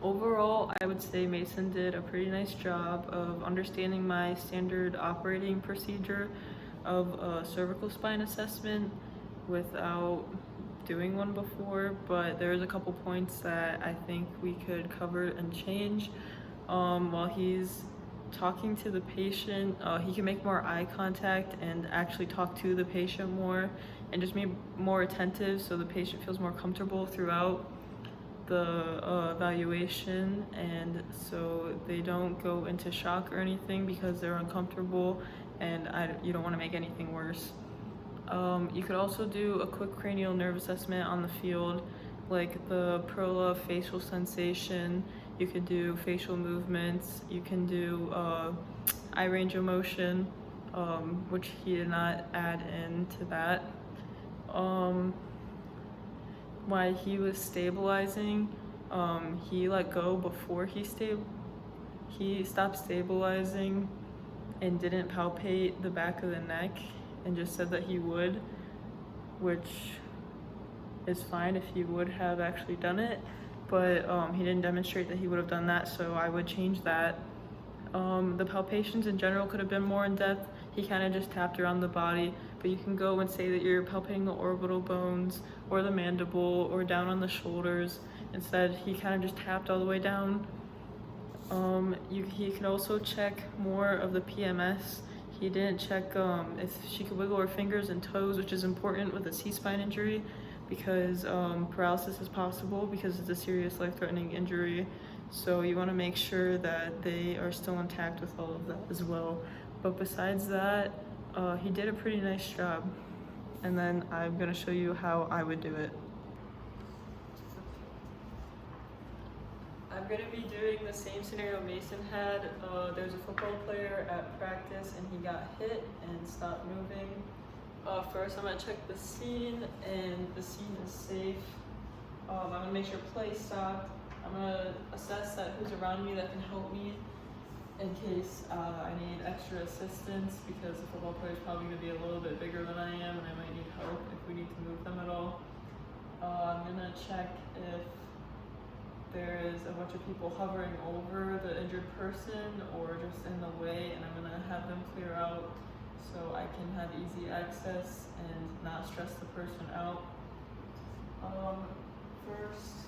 Overall, I would say Mason did a pretty nice job of understanding my standard operating procedure of a cervical spine assessment without doing one before, but there's a couple points that I think we could cover and change. While he's talking to the patient, he can make more eye contact and actually talk to the patient more and just be more attentive so the patient feels more comfortable throughout the evaluation, and so they don't go into shock or anything because they're uncomfortable, and you don't want to make anything worse. You could also do a quick cranial nerve assessment on the field, like the Prola facial sensation. You could do facial movements. You can do eye range of motion, which he did not add into that. While he was stabilizing, he let go before he stopped stabilizing and didn't palpate the back of the neck and just said that he would, which is fine if he would have actually done it, but he didn't demonstrate that he would have done that, so I would change that. The palpations in general could have been more in depth. He kind of just tapped around the body, but you can go and say that you're palpating the orbital bones or the mandible or down on the shoulders. Instead, he kind of just tapped all the way down. He could also check more of the PMS. He didn't check if she could wiggle her fingers and toes, which is important with a C-spine injury because paralysis is possible because it's a serious life-threatening injury. So you want to make sure that they are still intact with all of that as well. But besides that, he did a pretty nice job. And then I'm going to show you how I would do it. I'm going to be doing the same scenario Mason had. There's a football player at practice and he got hit and stopped moving. First, I'm going to check the scene, and the scene is safe. I'm going to make sure play stopped. I'm going to assess that who's around me that can help me in case I need extra assistance, because the football player is probably going to be a little bit bigger than I am and I might need help if we need to move them at all. I'm going to check if there is a bunch of people hovering over the injured person or just in the way, and I'm going to have them clear out so I can have easy access and not stress the person out. First,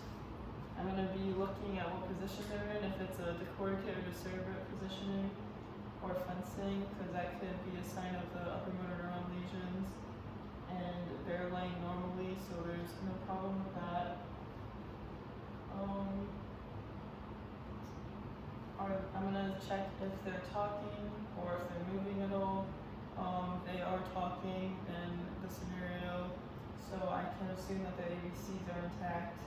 I'm going to be looking at what position they're in, if it's a decorticate or decerebrate positioning or fencing, because that could be a sign of the upper motor neuron lesions, and they're laying normally, so there's no problem with that. I'm going to check if they're talking or if they're moving at all. They are talking in the scenario, so I can assume that their ABCs are intact.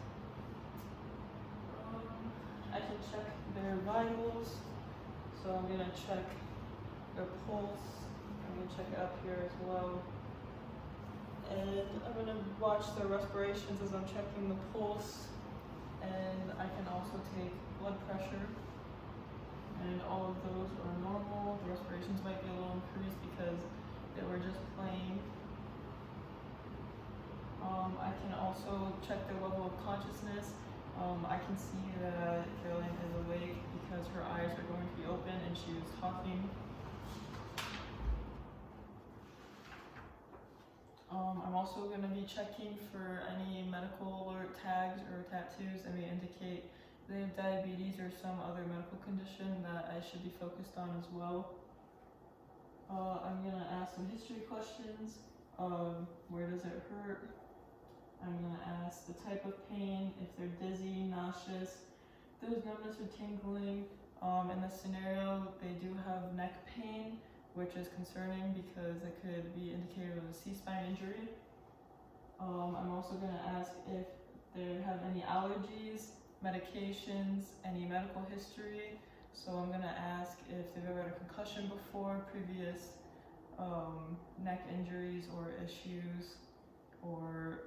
I can check their vitals, so I'm going to check their pulse. I'm going to check it up here as well. And I'm going to watch their respirations as I'm checking the pulse. And I can also take blood pressure. And all of those are normal. The respirations might be a little increased because they were just playing. I can also check their level of consciousness. I can see that Caroline is awake because her eyes are going to be open and she was talking. I'm also going to be checking for any medical alert tags or tattoos that may indicate they have diabetes or some other medical condition that I should be focused on as well. I'm going to ask some history questions. Where does it hurt? I'm going to ask the type of pain, if they're dizzy, nauseous, if there's numbness or tingling. In this scenario, they do have neck pain, which is concerning because it could be indicative of a C-spine injury. I'm also going to ask if they have any allergies, medications, any medical history. So I'm going to ask if they've ever had a concussion before, previous neck injuries or issues, or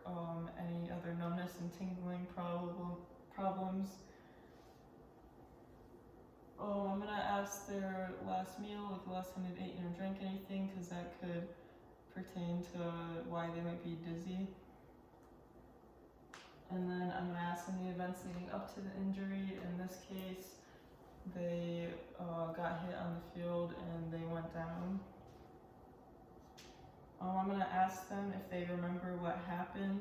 any other numbness and tingling problems. I'm going to ask their last meal, like the last time they've eaten or drank anything, because that could pertain to why they might be dizzy. And then I'm gonna ask them the events leading up to the injury. In this case, they got hit on the field and they went down. I'm gonna ask them if they remember what happened.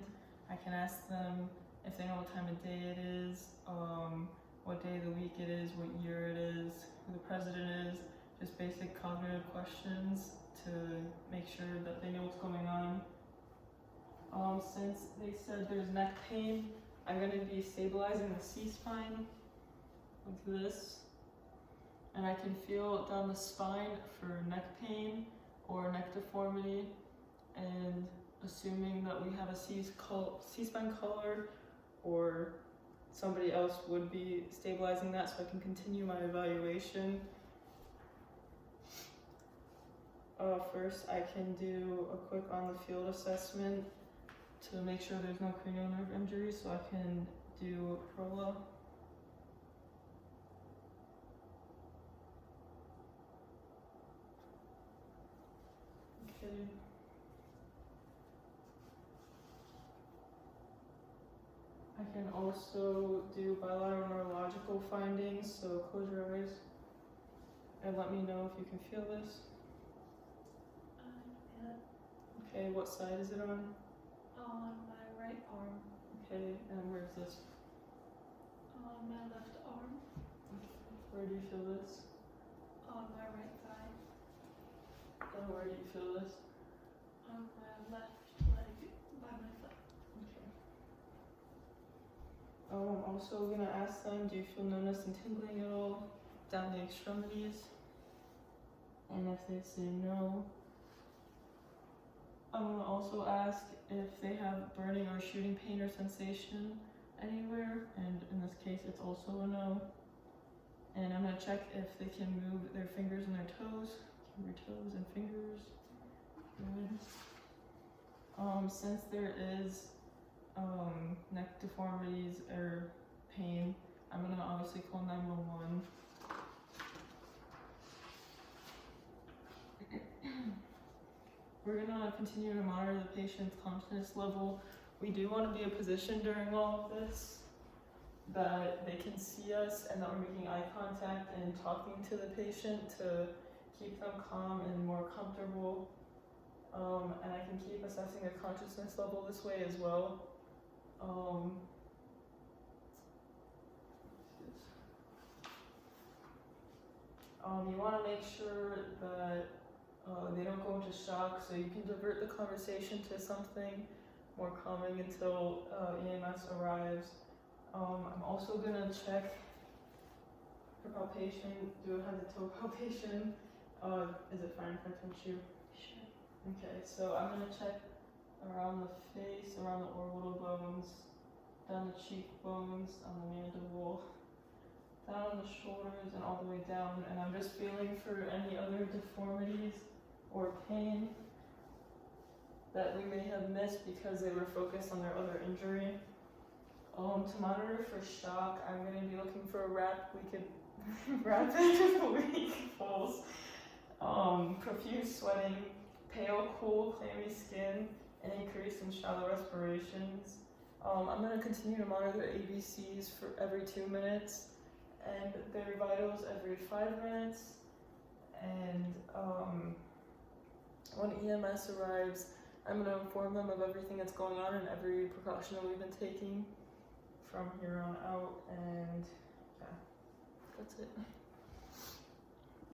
I can ask them if they know what time of day it is, what day of the week it is, what year it is, who the president is, just basic cognitive questions to make sure that they know what's going on. Since they said there's neck pain, I'm going to be stabilizing the C-spine like this. And I can feel down the spine for neck pain or neck deformity. And assuming that we have a C-spine collar or somebody else would be stabilizing that so I can continue my evaluation. First, I can do a quick on-the-field assessment to make sure there's no cranial nerve injury, so I can do Prola. Okay. I can also do bilateral neurological findings, so close your eyes and let me know if you can feel this. Yeah. Okay, what side is it on? On my right arm. Okay, and where's this? On my left arm. Where do you feel this? On my right thigh. And where do you feel this? On my left leg by my foot. Okay. I'm also gonna ask them, do you feel numbness and tingling at all down the extremities? And if they say no, I'm gonna also ask if they have burning or shooting pain or sensation anywhere, and in this case it's also a no. And I'm gonna check if they can move their fingers and their toes. Move your toes and fingers. Good. Since there is neck deformities or pain, I'm gonna obviously call 911. We're gonna continue to monitor the patient's consciousness level. We do want to be in a position during all of this that they can see us and that we're making eye contact and talking to the patient to keep them calm and more comfortable. And I can keep assessing their consciousness level this way as well. You want to make sure that they don't go into shock, so you can divert the conversation to something more calming until EMS arrives. I'm also going to check for palpation, do a head-to-toe palpation. Is it fine if I touch you? Sure. Okay, so I'm going to check around the face, around the orbital bones, down the cheekbones, on the mandible, down on the shoulders, and all the way down. And I'm just feeling for any other deformities or pain that we may have missed because they were focused on their other injury. To monitor for shock, I'm going to be looking for a rapid weak pulse, profuse sweating, pale, cool, clammy skin, and increase in shallow respirations. I'm going to continue to monitor their ABCs for every 2 minutes and their vitals every 5 minutes. And when EMS arrives, I'm going to inform them of everything that's going on and every precaution that we've been taking from here on out. And yeah, that's it.